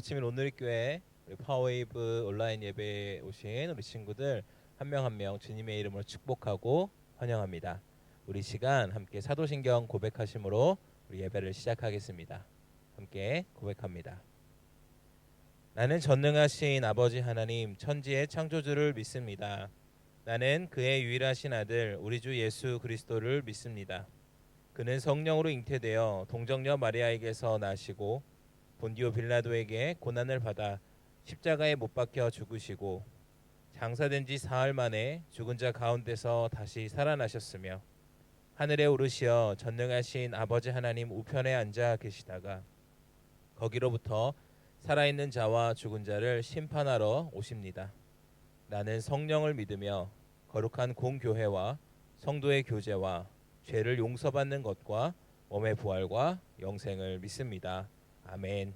원치민 오늘교회 우리 파워웨이브 온라인 예배에 오신 우리 친구들 한 명 한 명 주님의 이름으로 축복하고 환영합니다. 우리 시간 함께 사도신경 고백하심으로 우리 예배를 시작하겠습니다. 함께 고백합니다. 나는 전능하신 아버지 하나님 천지의 창조주를 믿습니다. 나는 그의 유일하신 아들 우리 주 예수 그리스도를 믿습니다. 그는 성령으로 잉태되어 동정녀 마리아에게서 나시고 본디오 빌라도에게 고난을 받아 십자가에 못 박혀 죽으시고 장사된 지 사흘 만에 죽은 자 가운데서 다시 살아나셨으며 하늘에 오르시어 전능하신 아버지 하나님 우편에 앉아 계시다가 거기로부터 살아있는 자와 죽은 자를 심판하러 오십니다. 나는 성령을 믿으며 거룩한 공교회와 성도의 교제와 죄를 용서받는 것과 몸의 부활과 영생을 믿습니다. 아멘.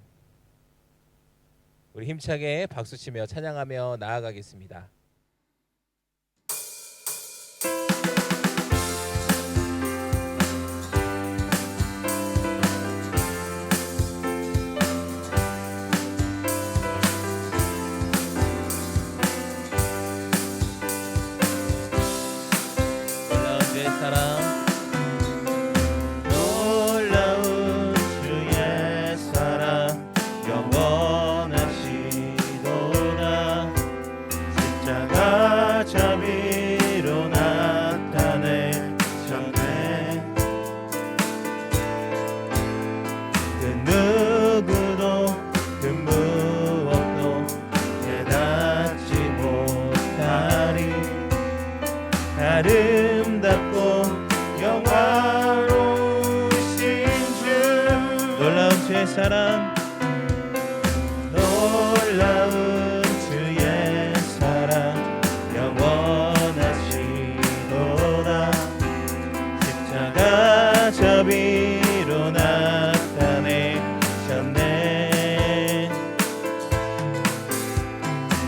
우리 힘차게 박수치며 찬양하며 나아가겠습니다. 놀라운 주의 사랑 아름답고 영화로우신 주 놀라운 주의 사랑 놀라운 주의 사랑 영원하시도다 십자가 자비로 나타내셨네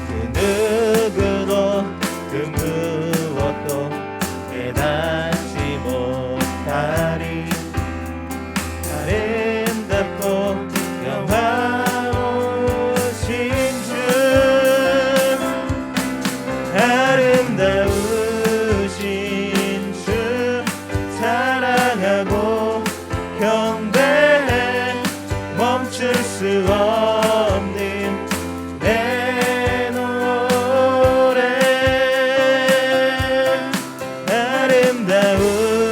그 누구도 그 무엇도 깨닫지 못하리 아름답고 영화로우신 주 아름다우신 주 사랑하고 경배해 멈출 수 없는 내 노래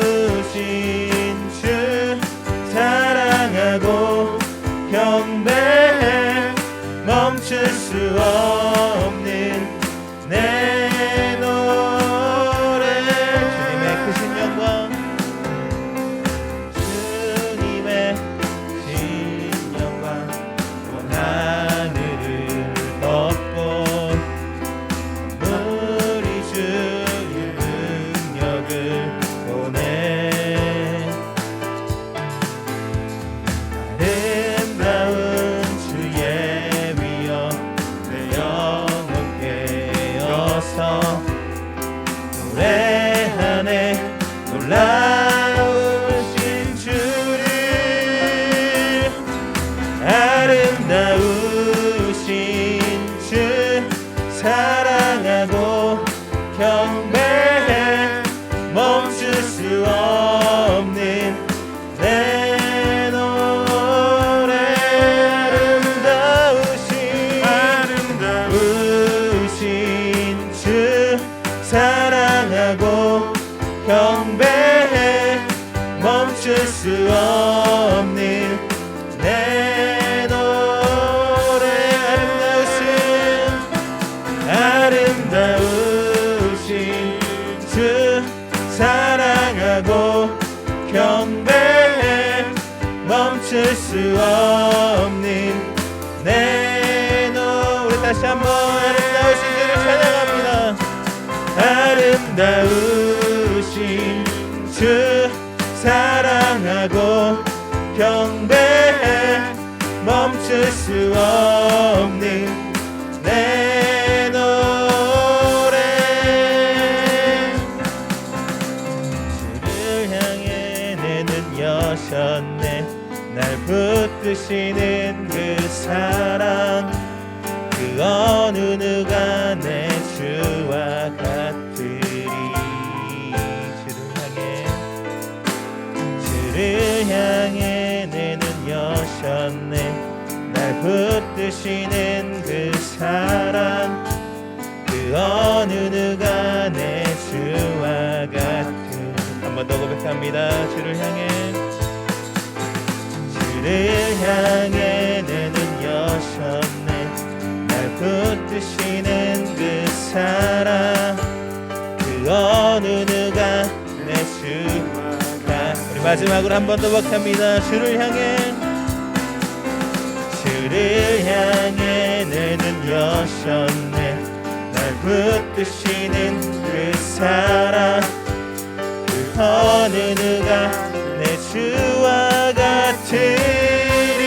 아름다우신 주 사랑하고 경배해 멈출 수 없는 내 노래 주님의 크신 영광 주님의 신 영광 온 하늘을 덮고 우리 주의 능력을 보내 아름다운 주의 위엄 내 영혼 깨어서 노래하네 놀라우신 주를 아름다우신 주 사랑하고 경배해 멈출 수 없는 내 노래 아름다우신 주 사랑하고 경배해 멈출 수 없는 내 노래 아름다우신 주 사랑하고 경배해 멈출 수 없는 내 노래 우리 다시 한번 아름다우신 주를 찬양합니다. 아름다우신 주 사랑하고 경배해 멈출 수 없는 내 노래 주를 향해 내 눈 여셨네 날 붙드시는 그 사랑 붙드시는 그 사랑 그 어느 누가 내 주와 같은 한 번 더 고백합니다. 주를 향해 내 눈 여셨네 날 붙드시는 그 사랑 그 어느 누가 내 주가 우리 마지막으로 한 번 더 고백합니다. 주를 향해 내 눈 여셨네 날 붙드시는 그 사랑 그 어느 누가 내 주와 같으리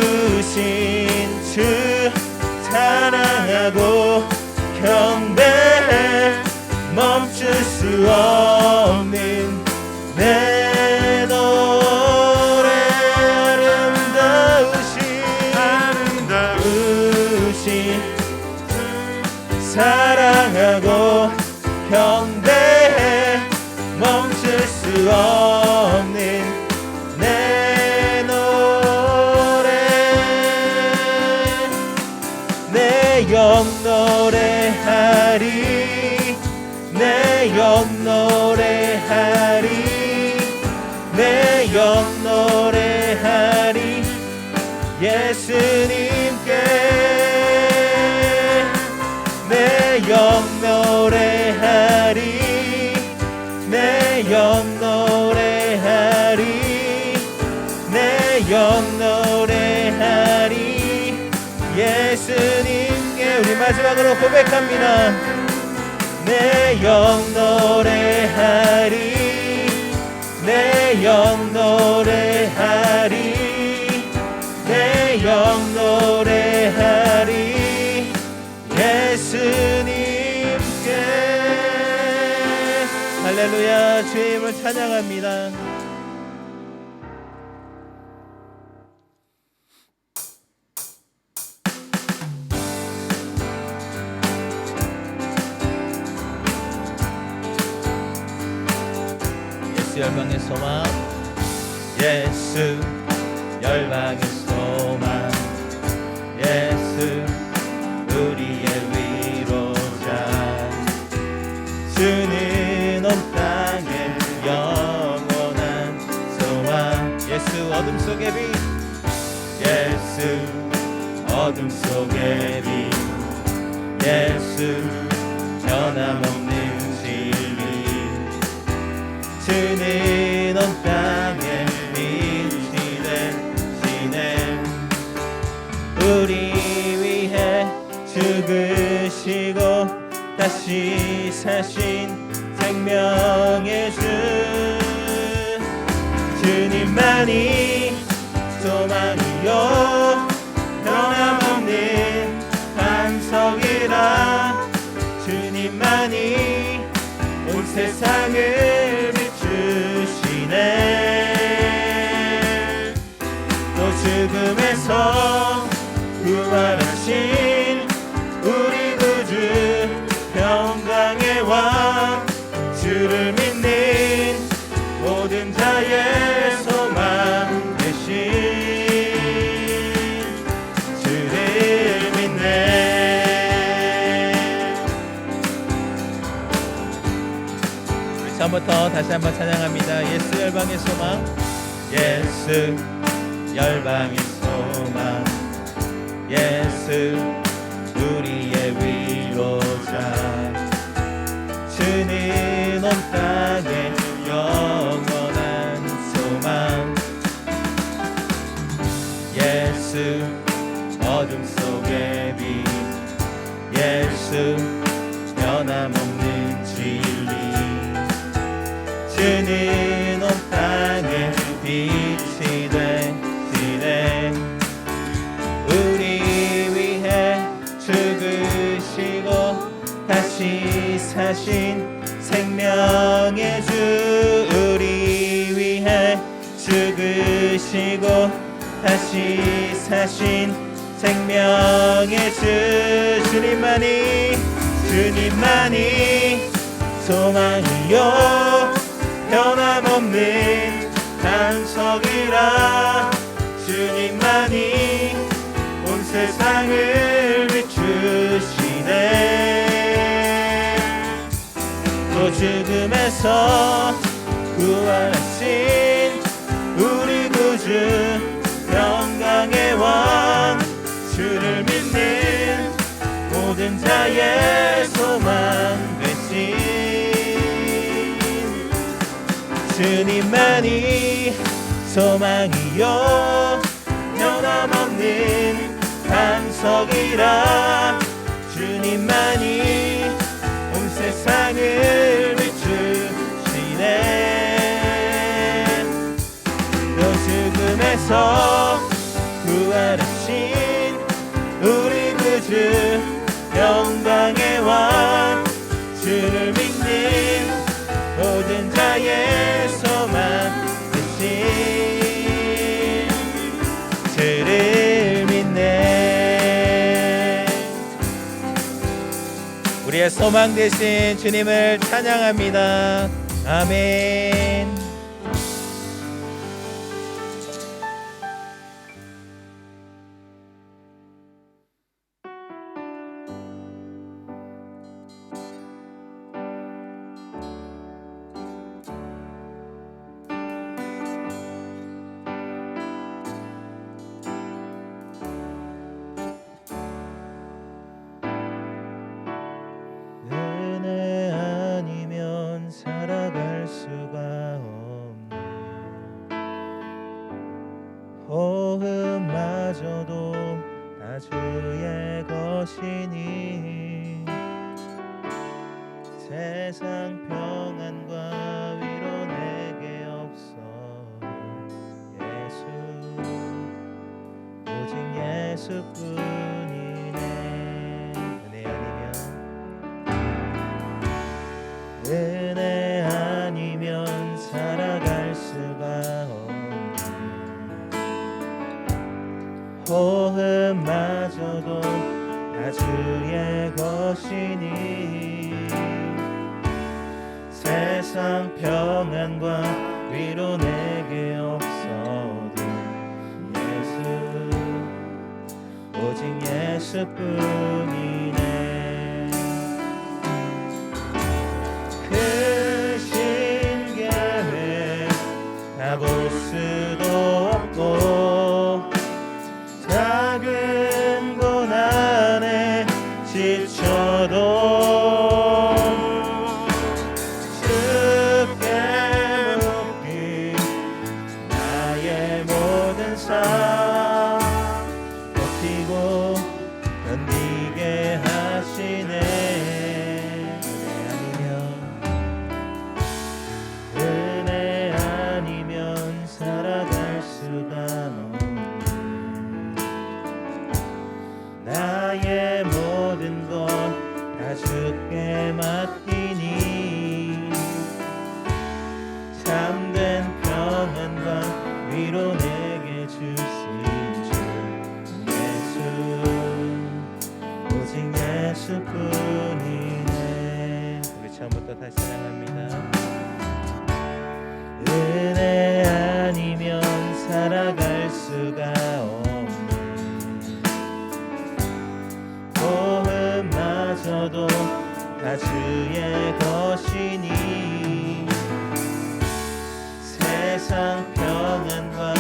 아름다우신 주 사랑하고 경배해 멈출 수 없는 내 노래 아름다우신 사랑하고 경배해 멈출 수 없는 내 노래 내 영 노래하리 내 영 노래하리 내 영 노래하리 예수님께 내 영 노래하리 내 영 노래하리 내 영 노래하리 예수님께 우리 마지막으로 고백합니다. 내 영 노래하리 내 영 노래하리 내 영 노래하리 예수님께 할렐루야 주의 이름을 찬양합니다. 예수 열방의 소망 예수 열방의 소망 예수 우리의 위로자 주는 온 땅에 영원한 소망 예수 어둠 속의 빛 예수 어둠 속의 빛 예수 변함없는 진리 주는 온 땅에 빛이 되시네 우리 위해 죽으시고 다시 사신 생명의 주 주님만이 소망이요 변함없는 반석이라 주님만이 온 세상을 비추시네 또 죽음에서 부활하신 우리 구주 평강의 왕 주를 믿는 모든 자의 소망 되신 주를 믿네 우리 처음부터 다시 한번 찬양합니다. 예수 열방의 소망 예수 열방의 소망 예수 우리의 위로자 주는 온 땅에 영원한 소망 예수 어둠 속의 빛 예수 변함없는 진리 주는 온 땅에 빛이 되시네 우리 위해 죽으시고 다시 사신 생명의 주 우리 위해 죽으시고 다시 사신 생명의 주 주님만이 소망이요 변함없는 반석이라 주님만이 온 세상을 비추시네. 또 죽음에서 구원하신 우리 구주 영광의 왕 주를 믿는 모든 자의 소망 되신 주님만이 소망이요 변함없는 반석이라 주님만이 온 세상을 비추시네. 또 죽음에서 부활하신 우리 구주 영광의 왕 주를 믿는 모든 자의 소망 되신 주를 믿네. 우리의 소망 되신 주님을 찬양합니다. 아멘. 은혜 아니면 살아갈 수가 없네. 호흡마저도 다 주의 것이니 세상 평안과 위로 내게 없어. 예수 오직 예수뿐이네. 은혜 아니면 살아갈 수가 없네. 호흡마저도 다 주의 것이니 세상 평안과 위로 내게 없어도 예수 오직 예수뿐이네. 크신 계획 다 볼 수도 없고 작은 고난에 지쳐도 주께 묶인 나의 모든 삶 버티고 견디게 하시네. 은혜 아니면 살아갈 수가 없네. 나의 모든 것 다 주께 맡기니 참된 평안과 위로 내게 주신 주 예수 오직 예수뿐이네. 우리 처음부터 다시 찬양합니다. 은혜 아니면 살아갈 수가 없네. 호흡마저도 다 주의 것이니 세상 평안과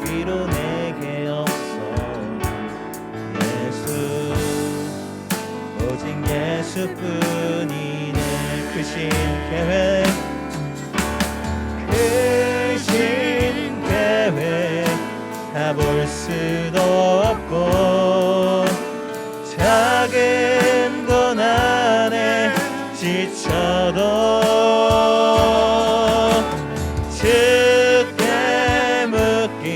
위로 내게 없어. 예수 오직 예수뿐이네. 크신 계획 크신 계획 다 볼 수도 없고 작은 고난에 지쳐도 주께 묶인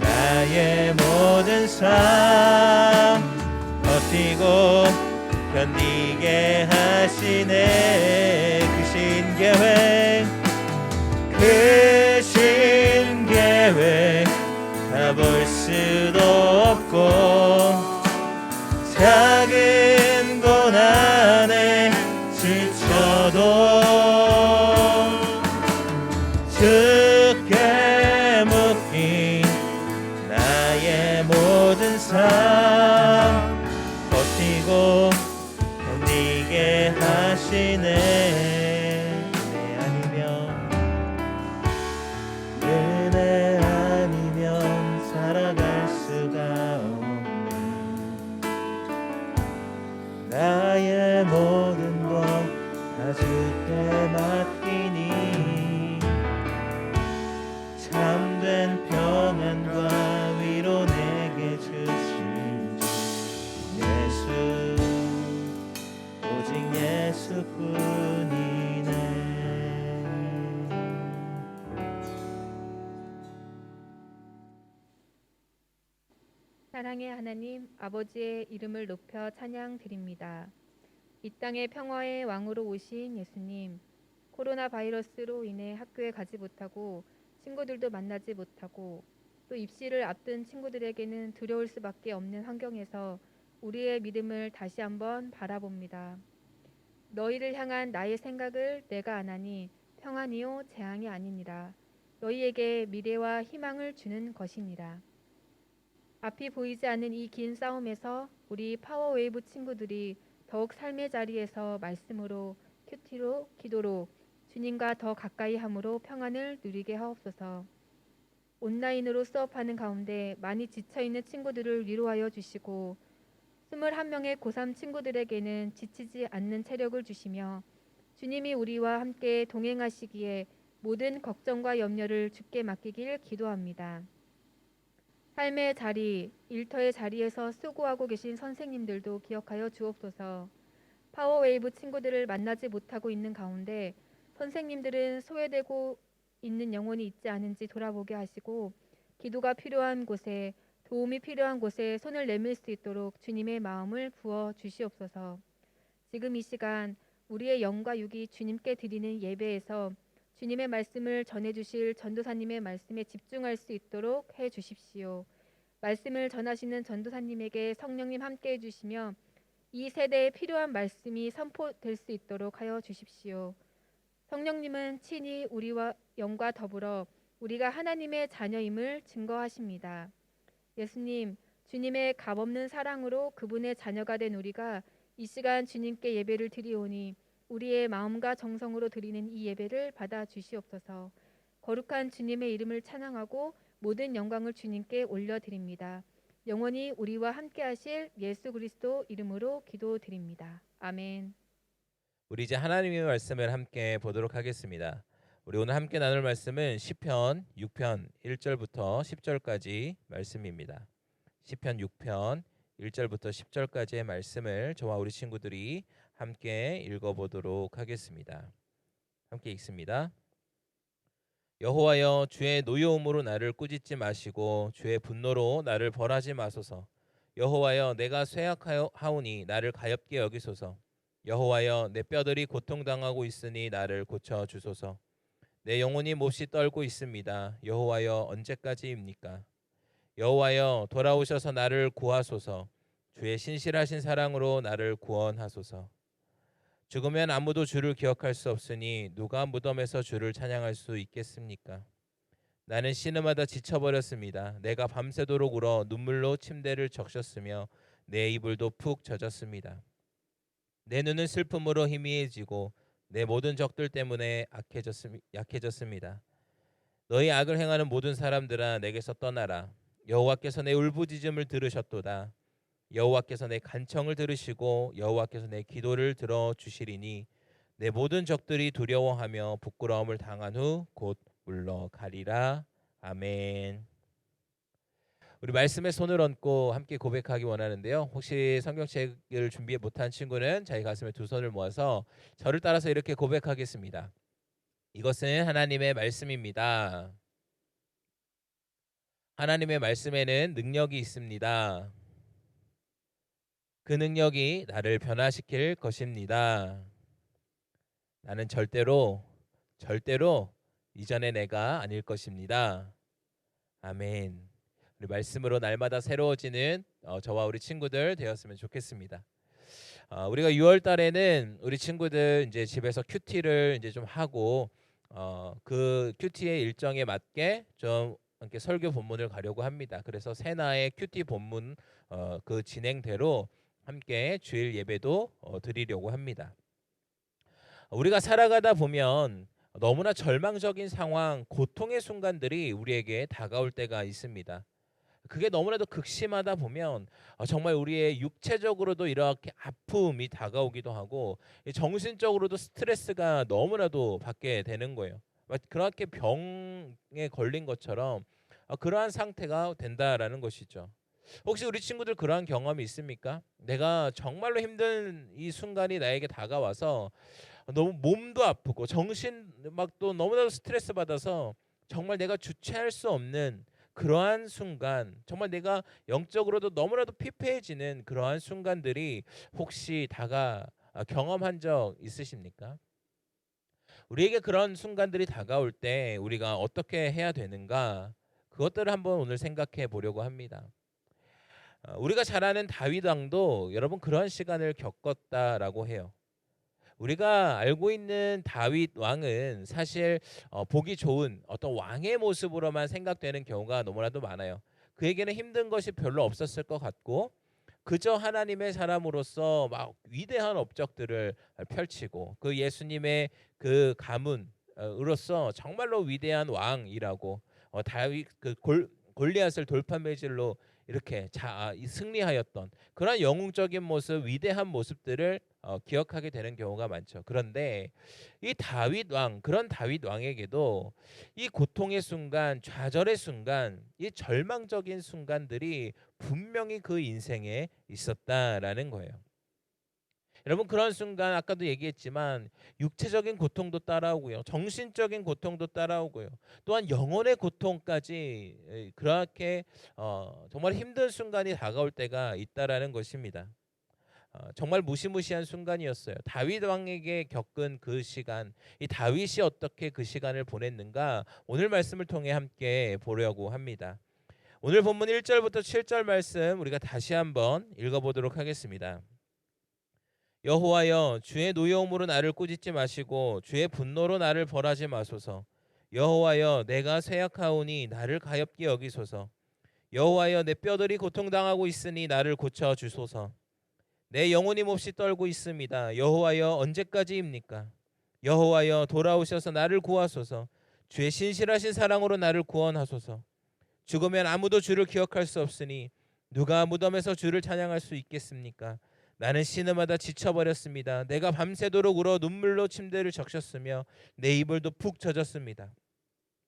나의 모든 삶 버티고 견디게 하시네. 크신 계획 크신 계획 다 볼 수도 없고 작은 고난에 지쳐도 주께 주시네. 은혜 아니면 은혜 아니면 살아갈 수가 없네. 나의 모든 것 다 주께 맡기니 참된 평안과 위로 내게 주신 주 예수, 오직 예수뿐이네. 사랑의 하나님 아버지의 이름을 높여 찬양드립니다. 이 땅의 평화의 왕으로 오신 예수님, 코로나 바이러스로 인해 학교에 가지 못하고 친구들도 만나지 못하고 또 입시를 앞둔 친구들에게는 두려울 수밖에 없는 환경에서 우리의 믿음을 다시 한번 바라봅니다. 너희를 향한 나의 생각을 내가 아나니 평안이요 재앙이 아니니라. 너희에게 미래와 희망을 주는 것이니라. 앞이 보이지 않는 이 긴 싸움에서 우리 파워웨이브 친구들이 더욱 삶의 자리에서 말씀으로, 큐티로, 기도로 주님과 더 가까이 함으로 평안을 누리게 하옵소서. 온라인으로 수업하는 가운데 많이 지쳐있는 친구들을 위로하여 주시고 21명의 고3 친구들에게는 지치지 않는 체력을 주시며 주님이 우리와 함께 동행하시기에 모든 걱정과 염려를 주께 맡기길 기도합니다. 삶의 자리, 일터의 자리에서 수고하고 계신 선생님들도 기억하여 주옵소서. 파워웨이브 친구들을 만나지 못하고 있는 가운데 선생님들은 소외되고 있는 영혼이 있지 않은지 돌아보게 하시고 기도가 필요한 곳에, 도움이 필요한 곳에 손을 내밀 수 있도록 주님의 마음을 부어 주시옵소서. 지금 이 시간 우리의 영과 육이 주님께 드리는 예배에서 주님의 말씀을 전해주실 전도사님의 말씀에 집중할 수 있도록 해 주십시오. 말씀을 전하시는 전도사님에게 성령님 함께 해주시며 이 세대에 필요한 말씀이 선포될 수 있도록 하여 주십시오. 성령님은 친히 우리와 영과 더불어 우리가 하나님의 자녀임을 증거하십니다. 예수님, 주님의 값없는 사랑으로 그분의 자녀가 된 우리가 이 시간 주님께 예배를 드리오니 우리의 마음과 정성으로 드리는 이 예배를 받아 주시옵소서. 거룩한 주님의 이름을 찬양하고 모든 영광을 주님께 올려드립니다. 영원히 우리와 함께 하실 예수 그리스도 이름으로 기도드립니다. 아멘. 우리 이제 하나님의 말씀을 함께 보도록 하겠습니다. 우리 오늘 함께 나눌 말씀은 시편 6편 1절부터 10절까지 말씀입니다. 시편 6편 1절부터 10절까지의 말씀을 저와 우리 친구들이 함께 읽어보도록 하겠습니다. 함께 읽습니다. 여호와여, 주의 노여움으로 나를 꾸짖지 마시고 주의 분노로 나를 벌하지 마소서. 여호와여, 내가 쇠약하오니 나를 가엾게 여기소서. 여호와여, 내 뼈들이 고통당하고 있으니 나를 고쳐주소서. 내 영혼이 몹시 떨고 있습니다. 여호와여, 언제까지입니까? 여호와여, 돌아오셔서 나를 구하소서. 주의 신실하신 사랑으로 나를 구원하소서. 죽으면 아무도 주를 기억할 수 없으니 누가 무덤에서 주를 찬양할 수 있겠습니까? 나는 신음하다 지쳐버렸습니다. 내가 밤새도록 울어 눈물로 침대를 적셨으며 내 이불도 푹 젖었습니다. 내 눈은 슬픔으로 희미해지고 내 모든 적들 때문에 약해졌습니다. 너희 악을 행하는 모든 사람들아, 내게서 떠나라. 여호와께서 내 울부짖음을 들으셨도다. 여호와께서 내 간청을 들으시고 여호와께서 내 기도를 들어주시리니 내 모든 적들이 두려워하며 부끄러움을 당한 후 곧 물러가리라. 아멘. 우리 말씀에 손을 얹고 함께 고백하기 원하는데요. 혹시 성경책을 준비 못한 친구는 자기 가슴에 두 손을 모아서 저를 따라서 이렇게 고백하겠습니다. 이것은 하나님의 말씀입니다. 하나님의 말씀에는 능력이 있습니다. 그 능력이 나를 변화시킬 것입니다. 나는 절대로 이전의 내가 아닐 것입니다. 아멘. 우리 말씀으로 날마다 새로워지는 저와 우리 친구들 되었으면 좋겠습니다. 우리가 6월 달에는 우리 친구들 이제 집에서 큐티를 이제 좀 하고 그 큐티의 일정에 맞게 좀 이렇게 설교 본문을 가려고 합니다. 그래서 새나의 큐티 본문 그 진행대로 함께 주일 예배도 드리려고 합니다. 우리가 살아가다 보면 너무나 절망적인 상황, 고통의 순간들이 우리에게 다가올 때가 있습니다. 그게 너무나도 극심하다 보면 정말 우리의 육체적으로도 이렇게 아픔이 다가오기도 하고 정신적으로도 스트레스가 너무나도 받게 되는 거예요. 그렇게 병에 걸린 것처럼 그러한 상태가 된다라는 것이죠. 혹시 우리 친구들 그러한 경험이 있습니까? 내가 정말로 힘든 이 순간이 나에게 다가와서 너무 몸도 아프고 정신 막 또 너무나도 스트레스 받아서 정말 내가 주체할 수 없는 그러한 순간, 정말 내가 영적으로도 너무나도 피폐해지는 그러한 순간들이 혹시 경험한 적 있으십니까? 우리에게 그런 순간들이 다가올 때 우리가 어떻게 해야 되는가? 그것들을 한번 오늘 생각해 보려고 합니다. 우리가 잘 아는 다윗 왕도 여러분 그런 시간을 겪었다라고 해요. 우리가 알고 있는 다윗 왕은 사실 보기 좋은 어떤 왕의 모습으로만 생각되는 경우가 너무나도 많아요. 그에게는 힘든 것이 별로 없었을 것 같고 그저 하나님의 사람으로서 막 위대한 업적들을 펼치고 그 예수님의 그 가문으로서 정말로 위대한 왕이라고 다윗 골리앗을 돌판매질로 이렇게 승리하였던 그런 영웅적인 모습, 위대한 모습들을 기억하게 되는 경우가 많죠. 그런데 이 다윗 왕, 그런 다윗 왕에게도 이 고통의 순간, 좌절의 순간, 이 절망적인 순간들이 분명히 그 인생에 있었다라는 거예요. 여러분 그런 순간 아까도 얘기했지만 육체적인 고통도 따라오고요. 정신적인 고통도 따라오고요. 또한 영혼의 고통까지 그렇게 정말 힘든 순간이 다가올 때가 있다라는 것입니다. 정말 무시무시한 순간이었어요. 다윗 왕에게 겪은 그 시간, 이 다윗이 어떻게 그 시간을 보냈는가 오늘 말씀을 통해 함께 보려고 합니다. 오늘 본문 1절부터 7절 말씀 우리가 다시 한번 읽어보도록 하겠습니다. 여호와여 주의 노여움으로 나를 꾸짖지 마시고 주의 분노로 나를 벌하지 마소서. 여호와여 내가 쇠약하오니 나를 가엾게 여기소서. 여호와여 내 뼈들이 고통당하고 있으니 나를 고쳐 주소서. 내 영혼이 몹시 떨고 있습니다. 여호와여 언제까지입니까? 여호와여 돌아오셔서 나를 구하소서. 주의 신실하신 사랑으로 나를 구원하소서. 죽으면 아무도 주를 기억할 수 없으니 누가 무덤에서 주를 찬양할 수 있겠습니까? 나는 신음하다 지쳐버렸습니다. 내가 밤새도록 울어 눈물로 침대를 적셨으며 내 이불도 푹 젖었습니다.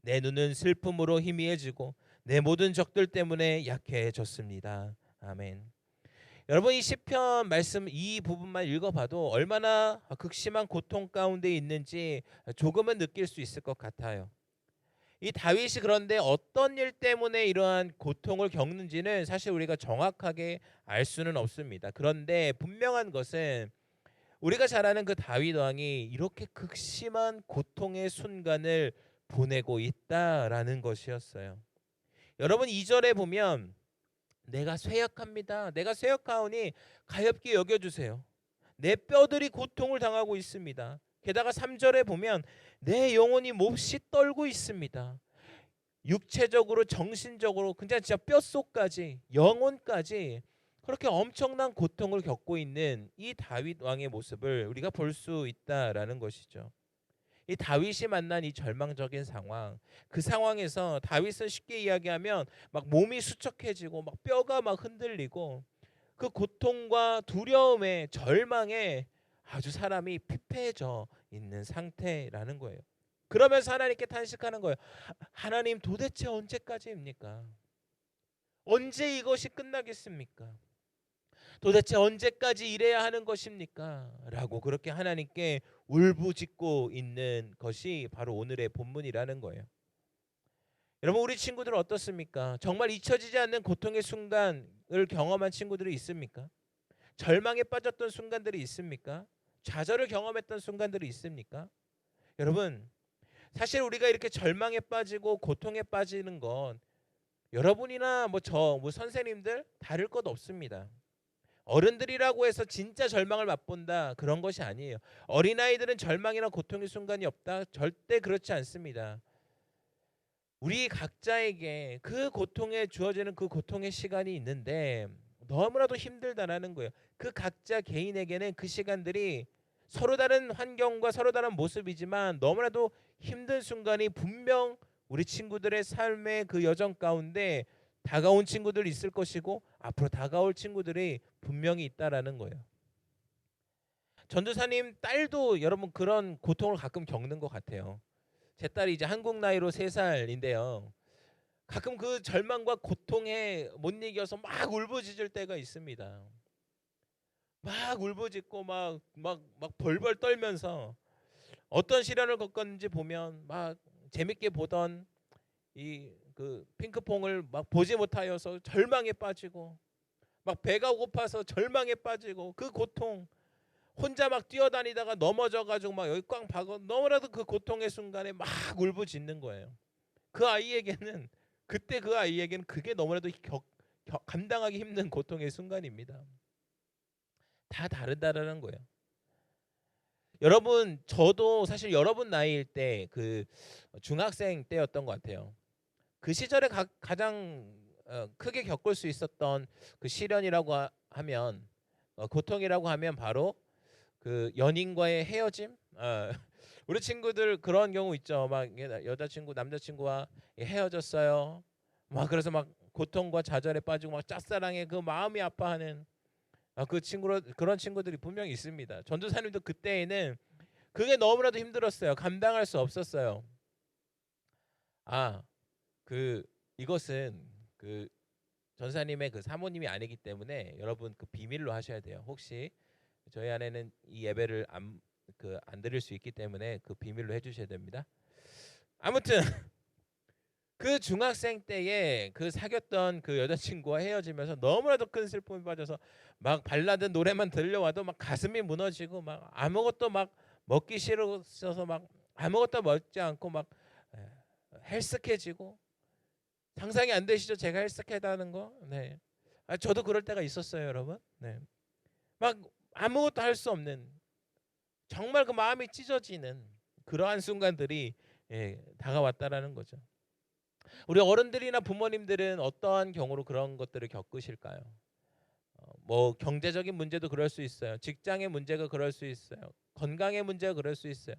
내 눈은 슬픔으로 희미해지고 내 모든 적들 때문에 약해졌습니다. 아멘. 여러분 이 시편 말씀 이 부분만 읽어봐도 얼마나 극심한 고통 가운데 있는지 조금은 느낄 수 있을 것 같아요. 이 다윗이 그런데 어떤 일 때문에 이러한 고통을 겪는지는 사실 우리가 정확하게 알 수는 없습니다. 그런데 분명한 것은 우리가 잘 아는 그 다윗 왕이 이렇게 극심한 고통의 순간을 보내고 있다라는 것이었어요. 여러분 2절에 보면 내가 쇠약합니다. 내가 쇠약하오니 가엾게 여겨주세요. 내 뼈들이 고통을 당하고 있습니다. 게다가 3절에 보면 내 영혼이 몹시 떨고 있습니다. 육체적으로 정신적으로 그냥 진짜 뼛속까지 영혼까지 그렇게 엄청난 고통을 겪고 있는 이 다윗 왕의 모습을 우리가 볼 수 있다라는 것이죠. 이 다윗이 만난 이 절망적인 상황, 그 상황에서 다윗은 쉽게 이야기하면 막 몸이 수척해지고 막 뼈가 막 흔들리고 그 고통과 두려움에 절망에 아주 사람이 피폐해져 있는 상태라는 거예요. 그러면서 하나님께 탄식하는 거예요. 하나님 도대체 언제까지입니까? 언제 이것이 끝나겠습니까? 도대체 언제까지 이래야 하는 것입니까? 라고 그렇게 하나님께 울부짖고 있는 것이 바로 오늘의 본문이라는 거예요. 여러분 우리 친구들은 어떻습니까? 정말 잊혀지지 않는 고통의 순간을 경험한 친구들이 있습니까? 절망에 빠졌던 순간들이 있습니까? 좌절을 경험했던 순간들이 있습니까? 여러분 사실 우리가 이렇게 절망에 빠지고 고통에 빠지는 건 여러분이나 뭐 선생님들 다를 것 없습니다. 어른들이라고 해서 진짜 절망을 맛본다 그런 것이 아니에요. 어린아이들은 절망이나 고통의 순간이 없다? 절대 그렇지 않습니다. 우리 각자에게 그 고통에 주어지는 그 고통의 시간이 있는데 너무나도 힘들다라는 거예요. 그 각자 개인에게는 그 시간들이 서로 다른 환경과 서로 다른 모습이지만 너무나도 힘든 순간이 분명 우리 친구들의 삶의 그 여정 가운데 다가온 친구들이 있을 것이고 앞으로 다가올 친구들이 분명히 있다라는 거예요. 전도사님 딸도 여러분 그런 고통을 가끔 겪는 것 같아요. 제 딸이 이제 한국 나이로 3살인데요. 가끔 그 절망과 고통에 못 이겨서 막 울부짖을 때가 있습니다. 막 울부짖고 막 벌벌 떨면서 어떤 시련을 겪었는지 보면 막 재밌게 보던 이 그 핑크퐁을 막 보지 못하여서 절망에 빠지고 막 배가 고파서 절망에 빠지고 그 고통 혼자 막 뛰어다니다가 넘어져 가지고 막 여기 꽝 박아 너무나도 그 고통의 순간에 막 울부짖는 거예요. 그 아이에게는 그때 그 아이에게는 그게 너무나도 감당하기 힘든 고통의 순간입니다. 다 다르다라는 거예요. 여러분 저도 사실 여러분 나이일 때 그 중학생 때였던 것 같아요. 그 시절에 가장 크게 겪을 수 있었던 그 시련이라고 하면 고통이라고 하면 바로 그 연인과의 헤어짐. 우리 친구들 그런 경우 있죠. 막 여자친구 남자친구와 헤어졌어요. 막 그래서 막 고통과 좌절에 빠지고 막 짝사랑에 그 마음이 아파하는 그 친구로 그런 친구들이 분명히 있습니다. 전도사님도 그때에는 그게 너무나도 힘들었어요. 감당할 수 없었어요. 그 이것은 그 전사님의 그 사모님이 아니기 때문에 여러분 그 비밀로 하셔야 돼요. 혹시 저희 아내는 이 예배를 안 드릴 수 있기 때문에 그 비밀로 해주셔야 됩니다. 아무튼 그 중학생 때에 그 사귀었던 그 여자친구와 헤어지면서 너무나도 큰 슬픔에 빠져서 막 발라드 노래만 들려와도 막 가슴이 무너지고 막 아무것도 막 먹기 싫어서 막 아무것도 먹지 않고 막 헬쓱해지고 상상이 안 되시죠? 제가 헬쓱하다는 거. 네. 저도 그럴 때가 있었어요, 여러분. 네. 막 아무것도 할 수 없는 정말 그 마음이 찢어지는 그러한 순간들이 다가왔다라는 거죠. 우리 어른들이나 부모님들은 어떠한 경우로 그런 것들을 겪으실까요? 뭐 경제적인 문제도 그럴 수 있어요. 직장의 문제가 그럴 수 있어요. 건강의 문제가 그럴 수 있어요.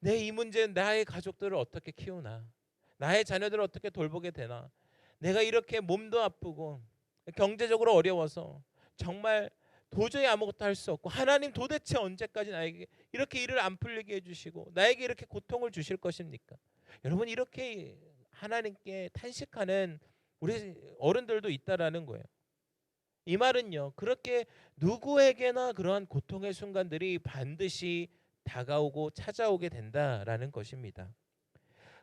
이 문제는 나의 가족들을 어떻게 키우나? 나의 자녀들을 어떻게 돌보게 되나? 내가 이렇게 몸도 아프고 경제적으로 어려워서 정말 도저히 아무것도 할 수 없고 하나님 도대체 언제까지 나에게 이렇게 일을 안 풀리게 해주시고 나에게 이렇게 고통을 주실 것입니까? 여러분 이렇게 하나님께 탄식하는 우리 어른들도 있다라는 거예요. 이 말은요 그렇게 누구에게나 그러한 고통의 순간들이 반드시 다가오고 찾아오게 된다라는 것입니다.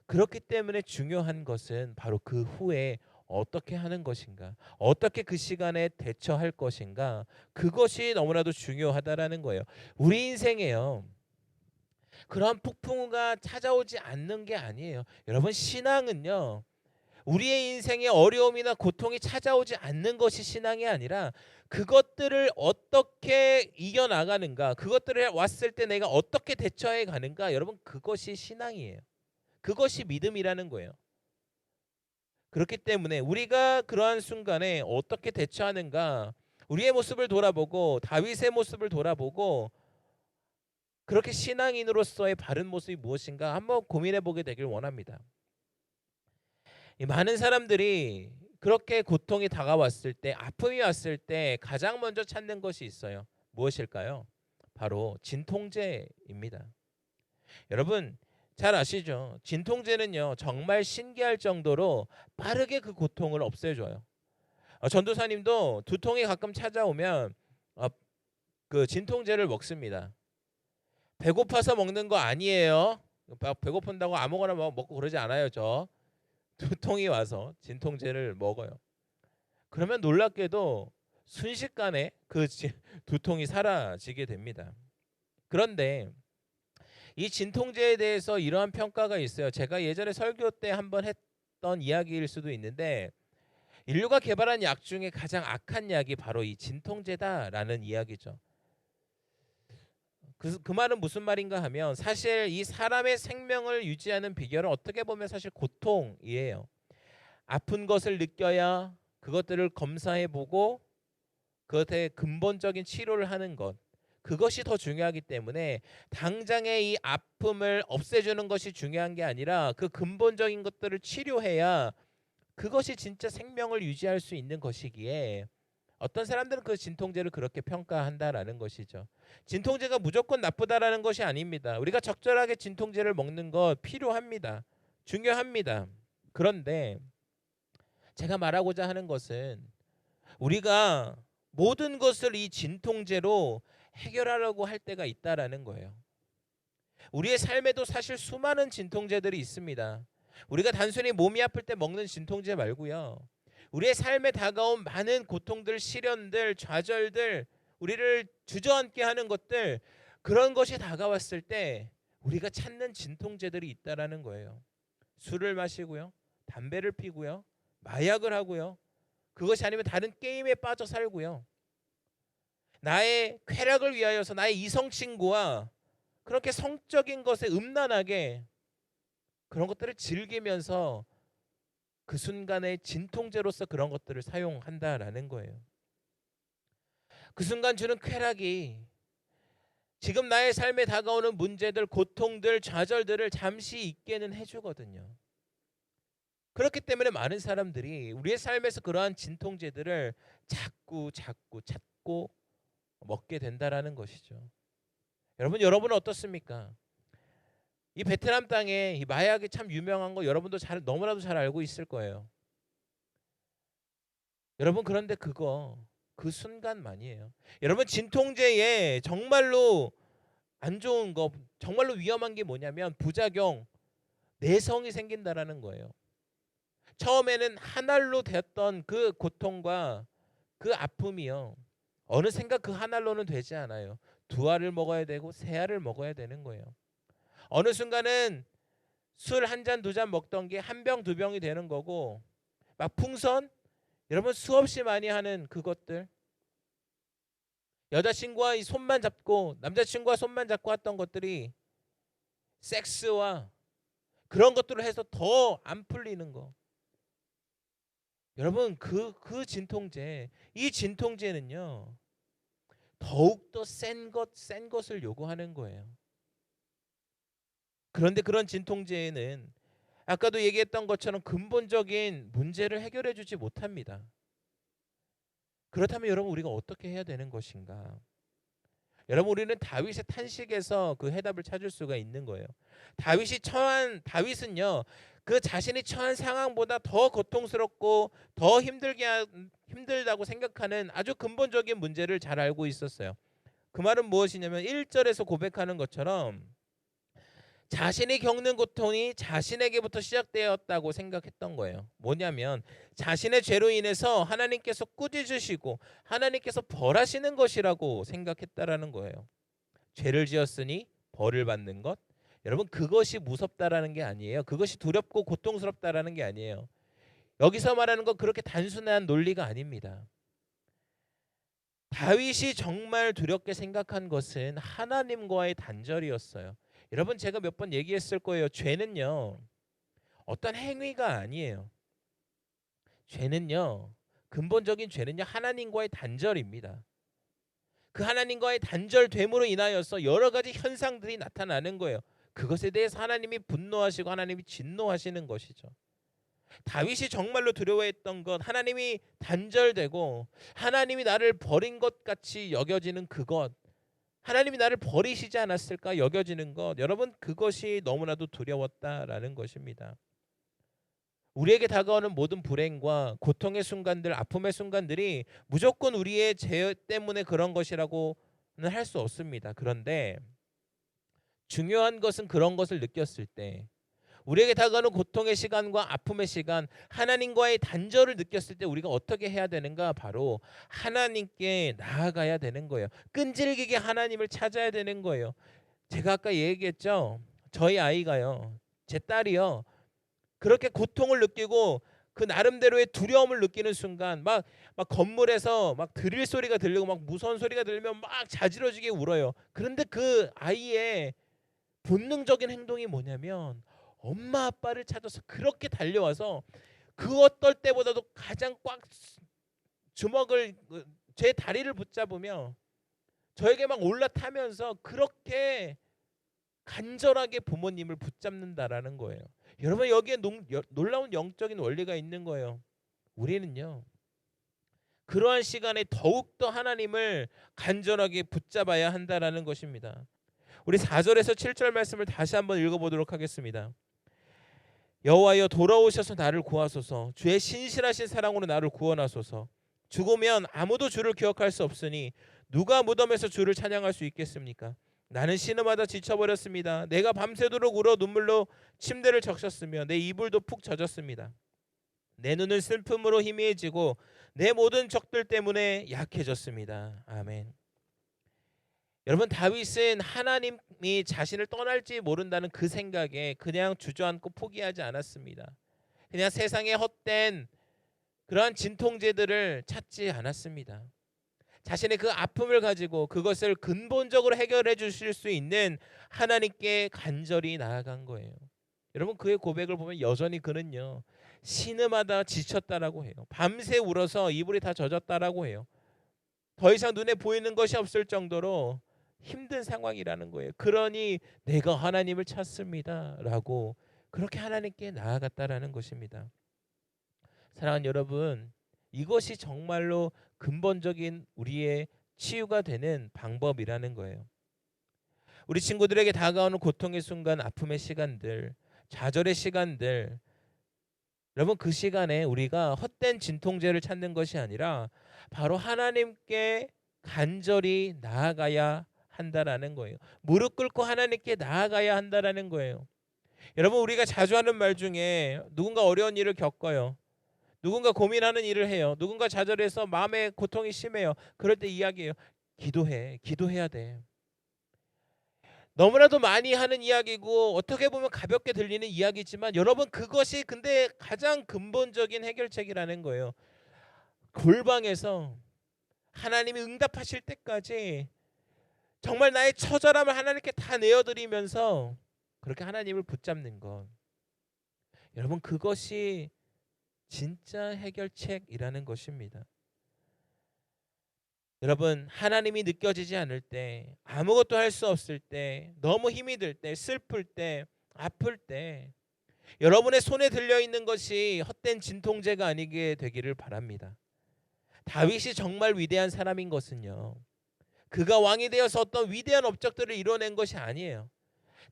그렇기 때문에 중요한 것은 바로 그 후에 어떻게 하는 것인가, 어떻게 그 시간에 대처할 것인가, 그것이 너무나도 중요하다라는 거예요. 우리 인생에요 그런 폭풍우가 찾아오지 않는 게 아니에요. 여러분 신앙은요 우리의 인생에 어려움이나 고통이 찾아오지 않는 것이 신앙이 아니라 그것들을 어떻게 이겨나가는가, 그것들을 왔을 때 내가 어떻게 대처해 가는가, 여러분 그것이 신앙이에요. 그것이 믿음이라는 거예요. 그렇기 때문에 우리가 그러한 순간에 어떻게 대처하는가, 우리의 모습을 돌아보고 다윗의 모습을 돌아보고 그렇게 신앙인으로서의 바른 모습이 무엇인가 한번 고민해 보게 되길 원합니다. 많은 사람들이 그렇게 고통이 다가왔을 때, 아픔이 왔을 때 가장 먼저 찾는 것이 있어요. 무엇일까요? 바로 진통제입니다. 여러분 잘 아시죠? 진통제는요 정말 신기할 정도로 빠르게 그 고통을 없애줘요. 전도사님도 두통이 가끔 찾아오면 그 진통제를 먹습니다. 배고파서 먹는 거 아니에요. 배고픈다고 아무거나 먹고 그러지 않아요. 저 두통이 와서 진통제를 먹어요. 그러면 놀랍게도 순식간에 그 두통이 사라지게 됩니다. 그런데 이 진통제에 대해서 이러한 평가가 있어요. 제가 예전에 설교 때 한번 했던 이야기일 수도 있는데 인류가 개발한 약 중에 가장 악한 약이 바로 이 진통제다라는 이야기죠. 그 말은 무슨 말인가 하면 사실 이 사람의 생명을 유지하는 비결은 어떻게 보면 사실 고통이에요. 아픈 것을 느껴야 그것들을 검사해 보고 그것에 근본적인 치료를 하는 것. 그것이 더 중요하기 때문에 당장의 이 아픔을 없애주는 것이 중요한 게 아니라 그 근본적인 것들을 치료해야 그것이 진짜 생명을 유지할 수 있는 것이기에 어떤 사람들은 그 진통제를 그렇게 평가한다라는 것이죠. 진통제가 무조건 나쁘다라는 것이 아닙니다. 우리가 적절하게 진통제를 먹는 것 필요합니다. 중요합니다. 그런데 제가 말하고자 하는 것은 우리가 모든 것을 이 진통제로 해결하려고 할 때가 있다라는 거예요. 우리의 삶에도 사실 수많은 진통제들이 있습니다. 우리가 단순히 몸이 아플 때 먹는 진통제 말고요. 우리의 삶에 다가온 많은 고통들, 시련들, 좌절들, 우리를 주저앉게 하는 것들, 그런 것이 다가왔을 때 우리가 찾는 진통제들이 있다라는 거예요. 술을 마시고요. 담배를 피고요. 마약을 하고요. 그것이 아니면 다른 게임에 빠져 살고요. 나의 쾌락을 위하여서 나의 이성 친구와 그렇게 성적인 것에 음란하게 그런 것들을 즐기면서 그 순간의 진통제로서 그런 것들을 사용한다라는 거예요. 그 순간 주는 쾌락이 지금 나의 삶에 다가오는 문제들, 고통들, 좌절들을 잠시 잊게는 해주거든요. 그렇기 때문에 많은 사람들이 우리의 삶에서 그러한 진통제들을 자꾸 찾고 먹게 된다라는 것이죠. 여러분은 어떻습니까? 이 베트남 땅에 이 마약이 참 유명한 거 여러분도 너무나도 잘 알고 있을 거예요. 여러분 그런데 그 순간만이에요. 여러분 진통제에 정말로 안 좋은 거, 정말로 위험한 게 뭐냐면 부작용, 내성이 생긴다라는 거예요. 처음에는 한 알로 되었던 그 고통과 그 아픔이요. 어느샌가 그 한 알로는 되지 않아요. 두 알을 먹어야 되고 세 알을 먹어야 되는 거예요. 어느 순간은 술 한 잔 두 잔 먹던 게 한 병 두 병이 되는 거고 막 풍선 여러분 수없이 많이 하는 그것들 여자친구와 이 손만 잡고 남자친구와 손만 잡고 했던 것들이 섹스와 그런 것들을 해서 더 안 풀리는 거. 여러분 그 진통제 이 진통제는요 더욱더 센 것을 요구하는 거예요. 그런데 그런 진통제에는 아까도 얘기했던 것처럼 근본적인 문제를 해결해 주지 못합니다. 그렇다면 여러분 우리가 어떻게 해야 되는 것인가? 여러분 우리는 다윗의 탄식에서 그 해답을 찾을 수가 있는 거예요. 다윗은요 그 자신이 처한 상황보다 더 고통스럽고 더 힘들다고 생각하는 아주 근본적인 문제를 잘 알고 있었어요. 그 말은 무엇이냐면 1절에서 고백하는 것처럼 자신이 겪는 고통이 자신에게부터 시작되었다고 생각했던 거예요. 뭐냐면 자신의 죄로 인해서 하나님께서 꾸짖으시고 하나님께서 벌하시는 것이라고 생각했다라는 거예요. 죄를 지었으니 벌을 받는 것. 여러분 그것이 무섭다라는 게 아니에요. 그것이 두렵고 고통스럽다라는 게 아니에요. 여기서 말하는 건 그렇게 단순한 논리가 아닙니다. 다윗이 정말 두렵게 생각한 것은 하나님과의 단절이었어요. 여러분 제가 몇 번 얘기했을 거예요. 죄는요 어떤 행위가 아니에요. 죄는요 근본적인 죄는요 하나님과의 단절입니다. 그 하나님과의 단절됨으로 인하여서 여러 가지 현상들이 나타나는 거예요. 그것에 대해서 하나님이 분노하시고 하나님이 진노하시는 것이죠. 다윗이 정말로 두려워했던 것, 하나님이 단절되고 하나님이 나를 버린 것 같이 여겨지는 그것, 하나님이 나를 버리시지 않았을까 여겨지는 것, 여러분 그것이 너무나도 두려웠다라는 것입니다. 우리에게 다가오는 모든 불행과 고통의 순간들, 아픔의 순간들이 무조건 우리의 죄 때문에 그런 것이라고는 할 수 없습니다. 그런데 중요한 것은 그런 것을 느꼈을 때 우리에게 다가오는 고통의 시간과 아픔의 시간, 하나님과의 단절을 느꼈을 때 우리가 어떻게 해야 되는가? 바로 하나님께 나아가야 되는 거예요. 끈질기게 하나님을 찾아야 되는 거예요. 제가 아까 얘기했죠. 저희 아이가요. 제 딸이요. 그렇게 고통을 느끼고 그 나름대로의 두려움을 느끼는 순간 막 건물에서 막 드릴 소리가 들리고 막 무서운 소리가 들리면 막 자지러지게 울어요. 그런데 그 아이의 본능적인 행동이 뭐냐면 엄마 아빠를 찾아서 그렇게 달려와서 그 어떨 때보다도 가장 꽉 주먹을 제 다리를 붙잡으며 저에게 막 올라타면서 그렇게 간절하게 부모님을 붙잡는다라는 거예요. 여러분 여기에 놀라운 영적인 원리가 있는 거예요. 우리는요 그러한 시간에 더욱더 하나님을 간절하게 붙잡아야 한다라는 것입니다. 우리 4절에서 7절 말씀을 다시 한번 읽어보도록 하겠습니다. 여호와여 돌아오셔서 나를 구하소서. 주의 신실하신 사랑으로 나를 구원하소서. 죽으면 아무도 주를 기억할 수 없으니 누가 무덤에서 주를 찬양할 수 있겠습니까? 나는 신음하다 지쳐버렸습니다. 내가 밤새도록 울어 눈물로 침대를 적셨으며 내 이불도 푹 젖었습니다. 내 눈은 슬픔으로 희미해지고 내 모든 적들 때문에 약해졌습니다. 아멘. 여러분 다윗은 하나님이 자신을 떠날지 모른다는 그 생각에 그냥 주저앉고 포기하지 않았습니다. 그냥 세상의 헛된 그러한 진통제들을 찾지 않았습니다. 자신의 그 아픔을 가지고 그것을 근본적으로 해결해 주실 수 있는 하나님께 간절히 나아간 거예요. 여러분 그의 고백을 보면 여전히 그는요 신음하다 지쳤다라고 해요. 밤새 울어서 이불이 다 젖었다라고 해요. 더 이상 눈에 보이는 것이 없을 정도로 힘든 상황이라는 거예요. 그러니 내가 하나님을 찾습니다라고 그렇게 하나님께 나아갔다라는 것입니다. 사랑하는 여러분, 이것이 정말로 근본적인 우리의 치유가 되는 방법이라는 거예요. 우리 친구들에게 다가오는 고통의 순간, 아픔의 시간들, 좌절의 시간들, 여러분 그 시간에 우리가 헛된 진통제를 찾는 것이 아니라 바로 하나님께 간절히 나아가야 한다라는 거예요. 무릎 꿇고 하나님께 나아가야 한다라는 거예요. 여러분 우리가 자주 하는 말 중에 누군가 어려운 일을 겪어요. 누군가 고민하는 일을 해요. 누군가 좌절해서 마음의 고통이 심해요. 그럴 때 이야기해요. 기도해. 기도해야 돼. 너무나도 많이 하는 이야기고 어떻게 보면 가볍게 들리는 이야기지만 여러분 그것이 근데 가장 근본적인 해결책이라는 거예요. 골방에서 하나님이 응답하실 때까지 정말 나의 처절함을 하나님께 다 내어드리면서 그렇게 하나님을 붙잡는 것. 여러분 그것이 진짜 해결책이라는 것입니다. 여러분 하나님이 느껴지지 않을 때 아무것도 할 수 없을 때 너무 힘이 들 때 슬플 때 아플 때 여러분의 손에 들려있는 것이 헛된 진통제가 아니게 되기를 바랍니다. 다윗이 정말 위대한 사람인 것은요 그가 왕이 되어서 어떤 위대한 업적들을 이뤄낸 것이 아니에요.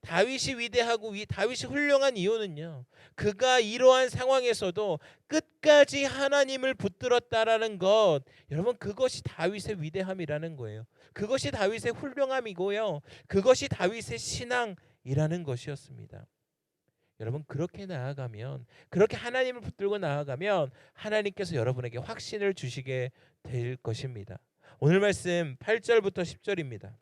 다윗이 위대하고 다윗이 훌륭한 이유는요 그가 이러한 상황에서도 끝까지 하나님을 붙들었다라는 것, 여러분 그것이 다윗의 위대함이라는 거예요. 그것이 다윗의 훌륭함이고요 그것이 다윗의 신앙이라는 것이었습니다. 여러분 그렇게 나아가면, 그렇게 하나님을 붙들고 나아가면 하나님께서 여러분에게 확신을 주시게 될 것입니다. 오늘 말씀 8절부터 10절입니다.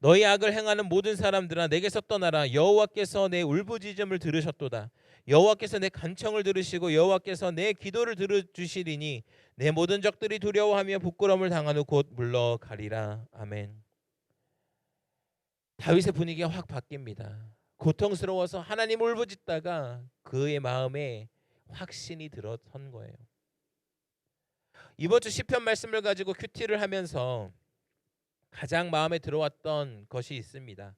너희 악을 행하는 모든 사람들아 내게서 떠나라. 여호와께서 내 울부짖음을 들으셨도다. 여호와께서 내 간청을 들으시고 여호와께서 내 기도를 들어주시리니 내 모든 적들이 두려워하며 부끄러움을 당한 후 곧 물러가리라. 아멘. 다윗의 분위기가 확 바뀝니다. 고통스러워서 하나님 울부짖다가 그의 마음에 확신이 들어선 거예요. 이번 주 시편 말씀을 가지고 큐티를 하면서 가장 마음에 들어왔던 것이 있습니다.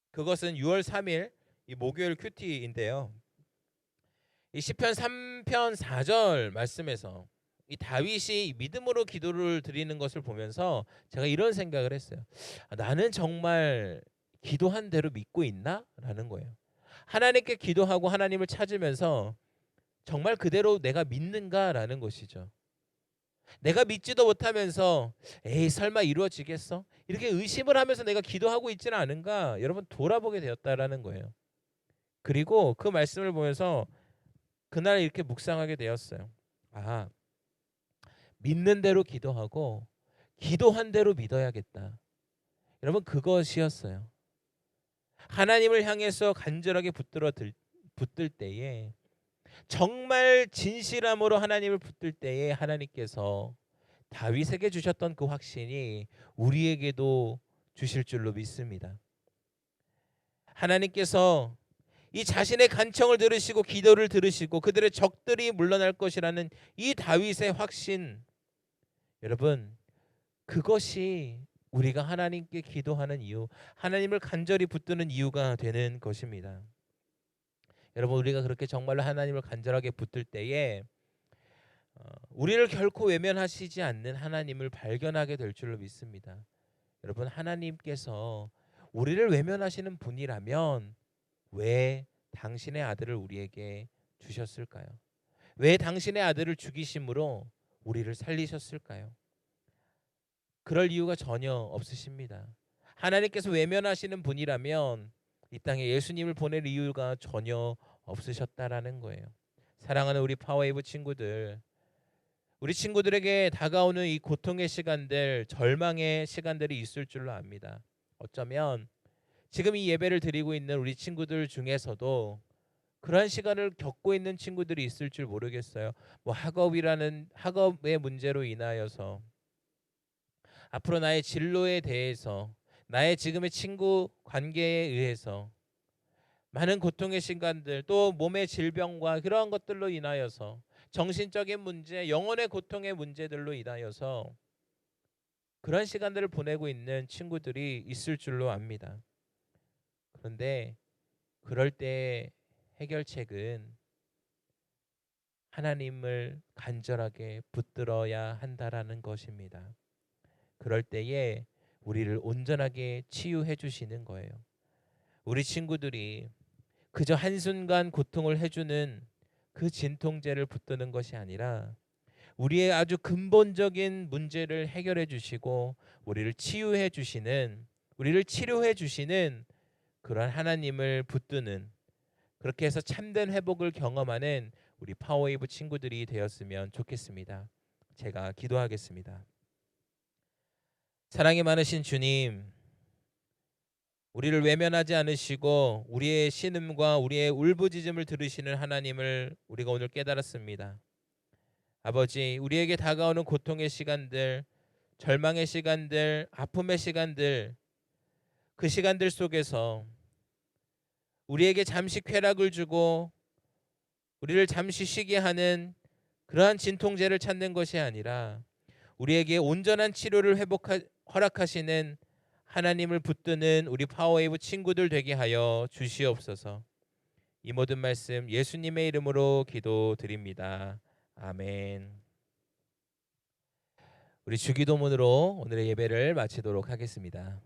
그것은 6월 3일 이 목요일 큐티인데요. 이 시편 3편 4절 말씀에서 이 다윗이 믿음으로 기도를 드리는 것을 보면서 제가 이런 생각을 했어요. 나는 정말 기도한 대로 믿고 있나? 라는 거예요. 하나님께 기도하고 하나님을 찾으면서 정말 그대로 내가 믿는가라는 것이죠. 내가 믿지도 못하면서 에이 설마 이루어지겠어? 이렇게 의심을 하면서 내가 기도하고 있지는 않은가? 여러분 돌아보게 되었다라는 거예요. 그리고 그 말씀을 보면서 그날 이렇게 묵상하게 되었어요. 아, 믿는 대로 기도하고 기도한 대로 믿어야겠다. 여러분 그것이었어요. 하나님을 향해서 간절하게 붙들 때에, 정말 진실함으로 하나님을 붙들 때에 하나님께서 다윗에게 주셨던 그 확신이 우리에게도 주실 줄로 믿습니다. 하나님께서 이 자신의 간청을 들으시고 기도를 들으시고 그들의 적들이 물러날 것이라는 이 다윗의 확신, 여러분 그것이 우리가 하나님께 기도하는 이유, 하나님을 간절히 붙드는 이유가 되는 것입니다. 여러분, 우리가 그렇게 정말로 하나님을 간절하게 붙들 때에 우리를 결코 외면하시지 않는 하나님을 발견하게 될 줄로 믿습니다. 여러분, 하나님께서 우리를 외면하시는 분이라면 왜 당신의 아들을 우리에게 주셨을까요? 왜 당신의 아들을 죽이심으로 우리를 살리셨을까요? 그럴 이유가 전혀 없으십니다. 하나님께서 외면하시는 분이라면 이 땅에 예수님을 보낼 이유가 전혀 없으셨다라는 거예요. 사랑하는 우리 파워웨이브 친구들, 우리 친구들에게 다가오는 이 고통의 시간들, 절망의 시간들이 있을 줄로 압니다. 어쩌면 지금 이 예배를 드리고 있는 우리 친구들 중에서도 그러한 시간을 겪고 있는 친구들이 있을 줄 모르겠어요. 뭐 학업의 문제로 인하여서, 앞으로 나의 진로에 대해서, 나의 지금의 친구 관계에 의해서 많은 고통의 시간들, 또 몸의 질병과 그러한 것들로 인하여서, 정신적인 문제, 영혼의 고통의 문제들로 인하여서 그런 시간들을 보내고 있는 친구들이 있을 줄로 압니다. 그런데 그럴 때 해결책은 하나님을 간절하게 붙들어야 한다라는 것입니다. 그럴 때에 우리를 온전하게 치유해 주시는 거예요. 우리 친구들이 그저 한순간 고통을 해주는 그 진통제를 붙드는 것이 아니라 우리의 아주 근본적인 문제를 해결해 주시고 우리를 치유해 주시는, 우리를 치료해 주시는 그러한 하나님을 붙드는, 그렇게 해서 참된 회복을 경험하는 우리 파워웨이브 친구들이 되었으면 좋겠습니다. 제가 기도하겠습니다. 사랑이 많으신 주님, 우리를 외면하지 않으시고 우리의 신음과 우리의 울부짖음을 들으시는 하나님을 우리가 오늘 깨달았습니다. 아버지, 우리에게 다가오는 고통의 시간들, 절망의 시간들, 아픔의 시간들, 그 시간들 속에서 우리에게 잠시 쾌락을 주고 우리를 잠시 쉬게 하는 그러한 진통제를 찾는 것이 아니라 우리에게 온전한 치료를 허락하시는 하나님을 붙드는 우리 파워웨이브 친구들 되게 하여 주시옵소서. 이 모든 말씀 예수님의 이름으로 기도드립니다. 아멘. 우리 주기도문으로 오늘의 예배를 마치도록 하겠습니다.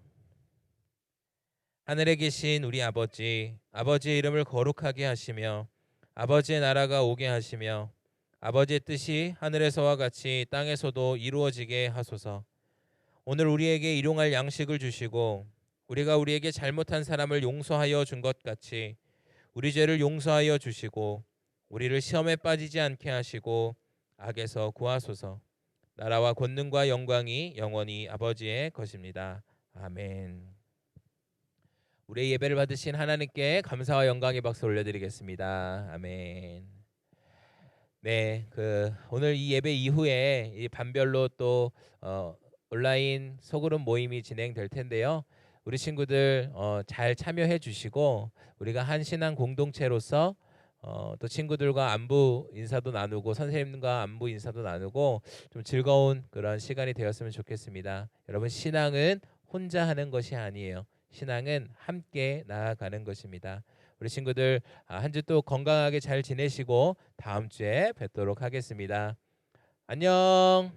하늘에 계신 우리 아버지, 아버지의 이름을 거룩하게 하시며 아버지의 나라가 오게 하시며 아버지의 뜻이 하늘에서와 같이 땅에서도 이루어지게 하소서. 오늘 우리에게 일용할 양식을 주시고 우리가 우리에게 잘못한 사람을 용서하여 준 것 같이 우리 죄를 용서하여 주시고 우리를 시험에 빠지지 않게 하시고 악에서 구하소서. 나라와 권능과 영광이 영원히 아버지의 것입니다. 아멘. 우리의 예배를 받으신 하나님께 감사와 영광의 박수 올려드리겠습니다. 아멘. 네, 오늘 이 예배 이후에 이 반별로 또 온라인 소그룹 모임이 진행될 텐데요. 우리 친구들 잘 참여해 주시고 우리가 한 신앙 공동체로서 또 친구들과 안부 인사도 나누고 선생님과 안부 인사도 나누고 좀 즐거운 그런 시간이 되었으면 좋겠습니다. 여러분, 신앙은 혼자 하는 것이 아니에요. 신앙은 함께 나아가는 것입니다. 우리 친구들 한 주 또 건강하게 잘 지내시고 다음 주에 뵙도록 하겠습니다. 안녕.